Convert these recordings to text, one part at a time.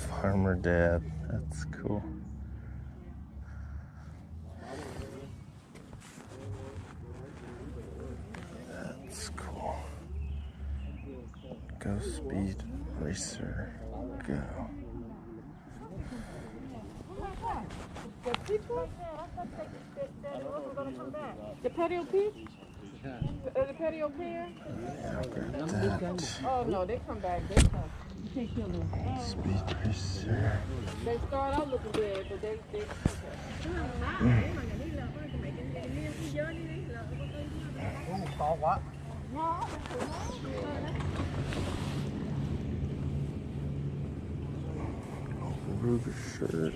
Farmer Dad, that's cool. That's cool. Go Speed Racer, go. The people? Gonna come back. The patio piece? The patio pier? Oh no, they come back. They come. Speed Racer. They start out looking good, but they To quá. Ruger shirt.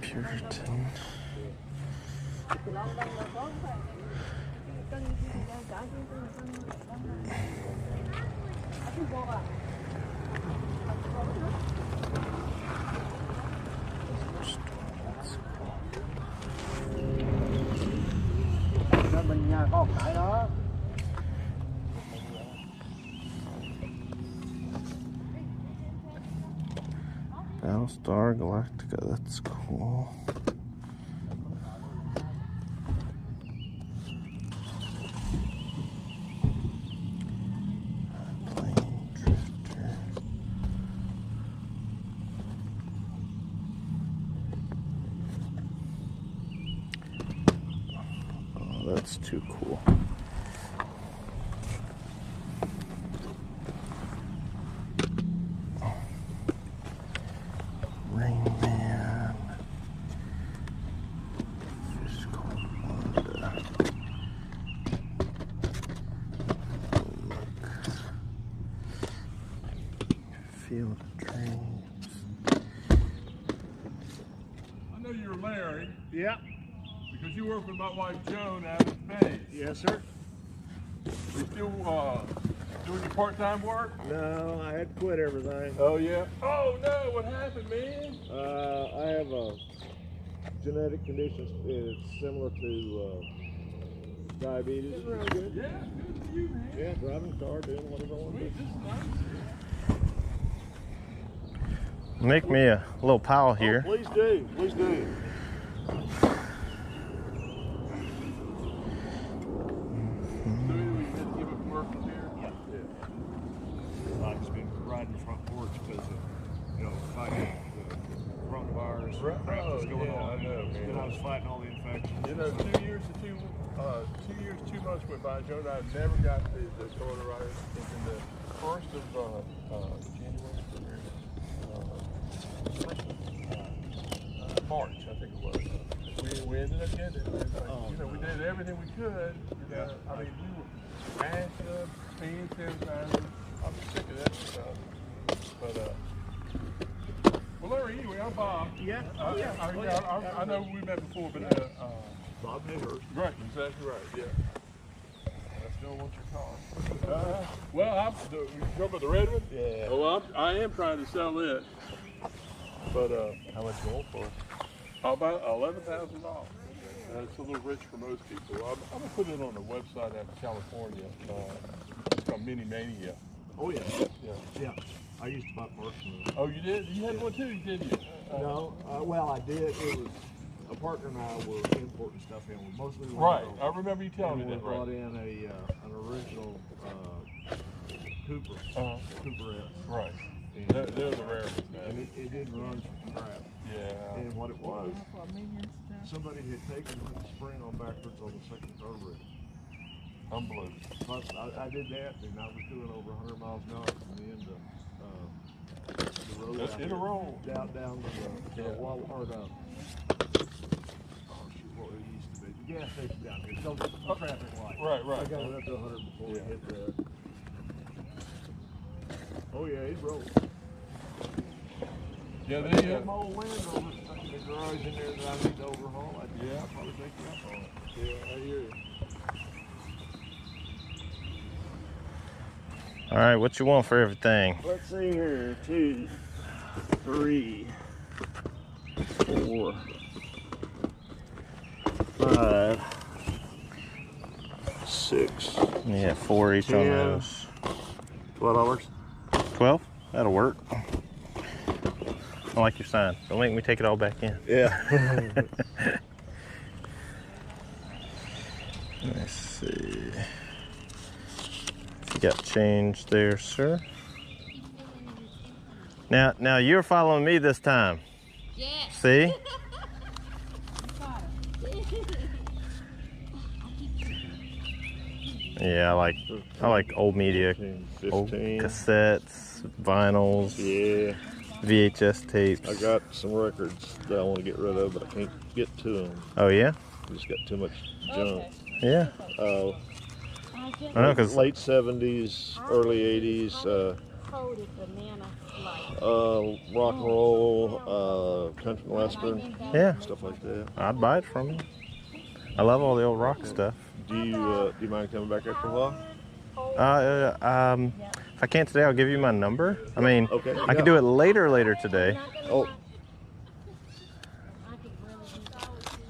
Puritan. Bên nhà có một cái đó. Battlestar Galactica, that's cool. Plane Drifter. Oh, that's too cool. Rain Man. Fish called Wanda. Field of Dreams. I know you're Larry. Yep. Because you work with my wife Joan out at Bayes. Yes, sir. You still doing your part-time work? No, I had to quit everything. Oh yeah. Oh no, what happened, man? I have a genetic condition. It's similar to diabetes. It's really good. Yeah, good for you, man. Yeah, driving a car, doing whatever I want to do. This is nice. Make me a little pile here. Oh, please do. Please do. I just been riding the front porch because of, fighting the coronavirus crap that's going on. I know, man. And I was fighting all the infections. 2 years and 2 months went by. Joan and I never got the coronavirus. In the 1st of January, March, I think it was. We ended up getting it. We did everything we could. I mean, we were masking up, hand sanitizer. I'm sick of that stuff. But, well, Larry, anyway, I'm Bob. Yeah. I know we met before, but Bob Newhurst. right, exactly right. Yeah. I still want your car. Well, you talking about the red one? Yeah. Well, I am trying to sell it, but How much gold for? about $11,000. It's a little rich for most people. I'm gonna put it on the website out in California. It's called Mini Mania. Oh, yeah. Yeah. Yeah. I used to buy parts from them. Oh, you did? You had one too, didn't you? No. Well, I did. It was a partner and I were importing stuff in. Mostly Right. I remember you telling me we that. brought Right. in an original Cooper. Cooper S. Right. And, They're the rare ones now. and it didn't run for crap. Yeah. And what it was, somebody had taken the spring on backwards on the second carburetor. Unbelievable. Plus, I did that, and I was doing over 100 miles an hour from the end of the road. That's out in a here, roll. down to the wall, or the, what it used to be, the gas station down here. So the traffic light. Right. I got it up to 100 before we hit there. Oh yeah, he's rolling. Yeah, I had my old Land Rover stuck in the garage in there that I need to overhaul. I'd probably take you up on it. Yeah, I hear you. All right, what you want for everything? Let's see here, two. 3, 4, 5, 6. Yeah, 4 each on 10. those. $12. 12? That'll work. I like your sign. Don't make me take it all back in. Yeah. Let's see. You got change there, sir. Now you're following me this time. Yeah. See? Yeah, I like old media, 15, old 15. cassettes, vinyls, Yeah. VHS tapes. I got some records that I want to get rid of, but I can't get to them. Oh yeah? Just got too much junk. Yeah. I know, cause Late 70s, early 80s, rock and roll, country and western, yeah, stuff like that. I'd buy it from you. I love all the old rock stuff. Do you mind coming back after a while? If I can't today, I'll give you my number. I mean, Okay. I could do it later today. Oh,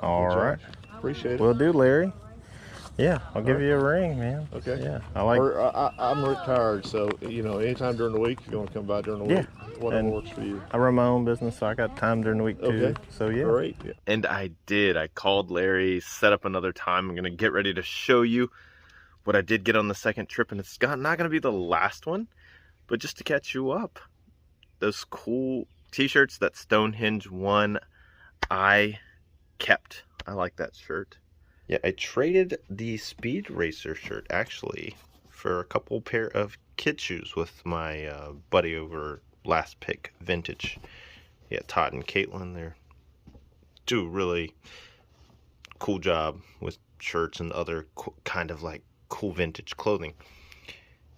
All right. appreciate it. Will do, Larry. Yeah, I'll give you a ring, man. Okay. Yeah, I like. I'm retired, so anytime during the week, if you want to come by during the Yeah. week, whatever And works for you. I run my own business, so I got time during the week too. Okay. So yeah. Great. Yeah. And I did. I called Larry, set up another time. I'm going to get ready to show you what I did get on the second trip. And it's not going to be the last one, but just to catch you up. Those cool t-shirts, that Stonehenge one, I kept. I like that shirt. Yeah, I traded the Speed Racer shirt, actually, for a couple pair of kid shoes with my buddy over Last Pick Vintage. Yeah, Todd and Caitlin, they're do a really cool job with shirts and other kind of like cool vintage clothing.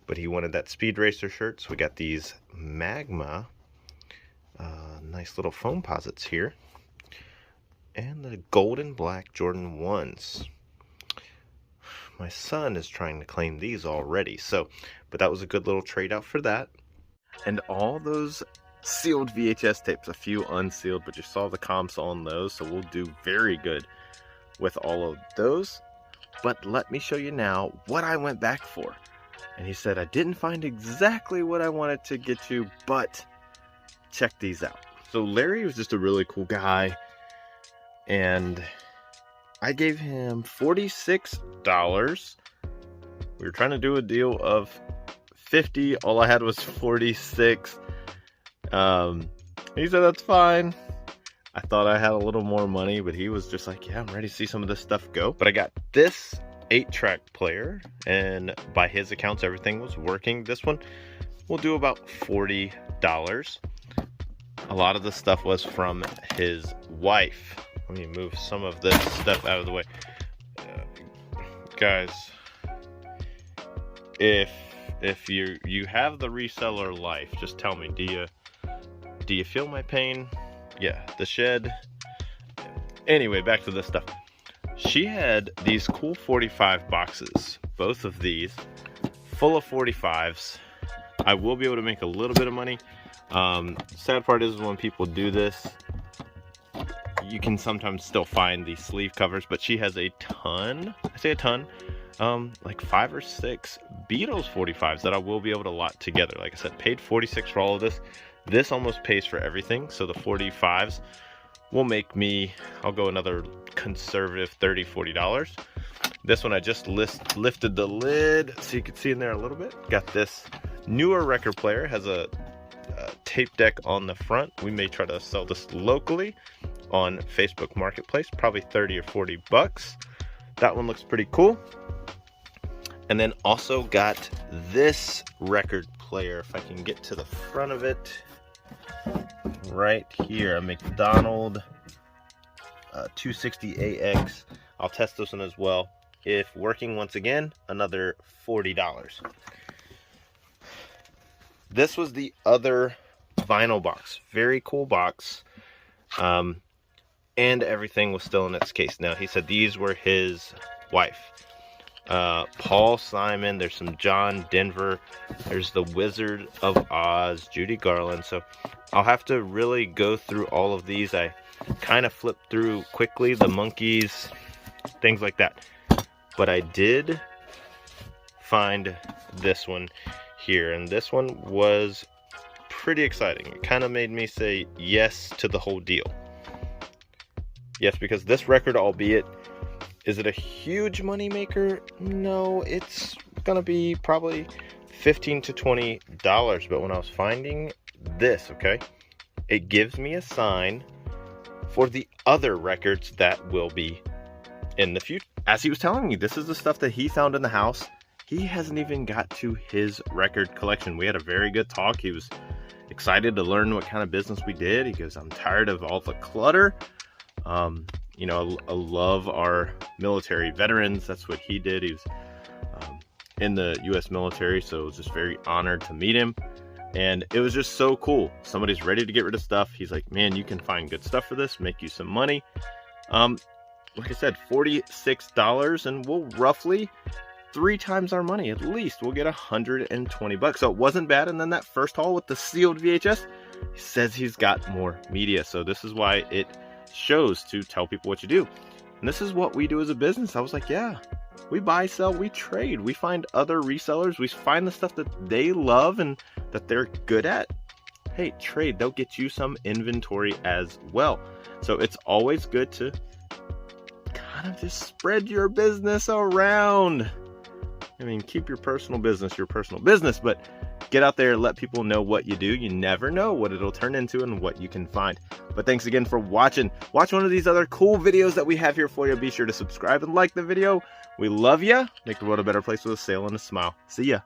But he wanted that Speed Racer shirt, so we got these Magma nice little foam posits here, and the gold and black Jordan 1s. My son is trying to claim these already, but that was a good little trade out for that. And all those sealed VHS tapes, a few unsealed, but you saw the comps on those, so we'll do very good with all of those. But let me show you now what I went back for. And he said, I didn't find exactly what I wanted to get you, but check these out. So Larry was just a really cool guy, and I gave him $46. We were trying to do a deal of $50. All I had was $46. He said that's fine. I thought I had a little more money, but he was just like, yeah, I'm ready to see some of this stuff go. But I got this 8-track player, and by his accounts, everything was working. This one will do about $40. A lot of the stuff was from his wife. Let me move some of this stuff out of the way. Guys, if you have the reseller life, just tell me, do you feel my pain? Yeah, the shed. Anyway, back to this stuff. She had these cool 45 boxes, both of these, full of 45s. I will be able to make a little bit of money. Sad part is when people do this, you can sometimes still find these sleeve covers, but she has a ton, I say a ton, like 5 or 6 Beatles 45s that I will be able to lot together. Like I said, paid $46 for all of this. This almost pays for everything, so the 45s will make me, I'll go another conservative $30, $40. This one I just lifted the lid so you can see in there a little bit. Got this newer record player, has a tape deck on the front. We may try to sell this locally on Facebook Marketplace, probably 30 or 40 bucks. That one looks pretty cool. And then also got this record player, if I can get to the front of it, right here, a McDonald 260AX. I'll test this one as well. If working, once again, another $40. This was the other vinyl box. Very cool box. And everything was still in its case. Now, he said these were his wife. Paul Simon, there's some John Denver, there's the Wizard of Oz, Judy Garland. So I'll have to really go through all of these. I kind of flipped through quickly the monkeys, things like that. But I did find this one here, and this one was pretty exciting. It kind of made me say yes to the whole deal. Yes, because this record, albeit, is it a huge money maker? No, it's gonna be probably $15 to $20. But when I was finding this, okay, it gives me a sign for the other records that will be in the future. As he was telling me, this is the stuff that he found in the house. He hasn't even got to his record collection. We had a very good talk. He was excited to learn what kind of business we did. He goes, I'm tired of all the clutter. You know, I love our military veterans. That's what he did. He was in the U.S. military, so I was just very honored to meet him. And it was just so cool. Somebody's ready to get rid of stuff. He's like, man, you can find good stuff for this, make you some money. Like I said, $46, and we'll roughly 3 times our money at least. We'll get $120. So it wasn't bad. And then that first haul with the sealed VHS, he says he's got more media. So this is why it shows to tell people what you do. And this is what we do as a business. I was like, yeah, we buy, sell, we trade. We find other resellers. We find the stuff that they love and that they're good at. Hey, trade. They'll get you some inventory as well. So it's always good to kind of just spread your business around. I mean, keep your personal business, but get out there and let people know what you do. You never know what it'll turn into and what you can find. But thanks again for watching. Watch one of these other cool videos that we have here for you. Be sure to subscribe and like the video. We love ya. Make the world a better place with a sale and a smile. See ya.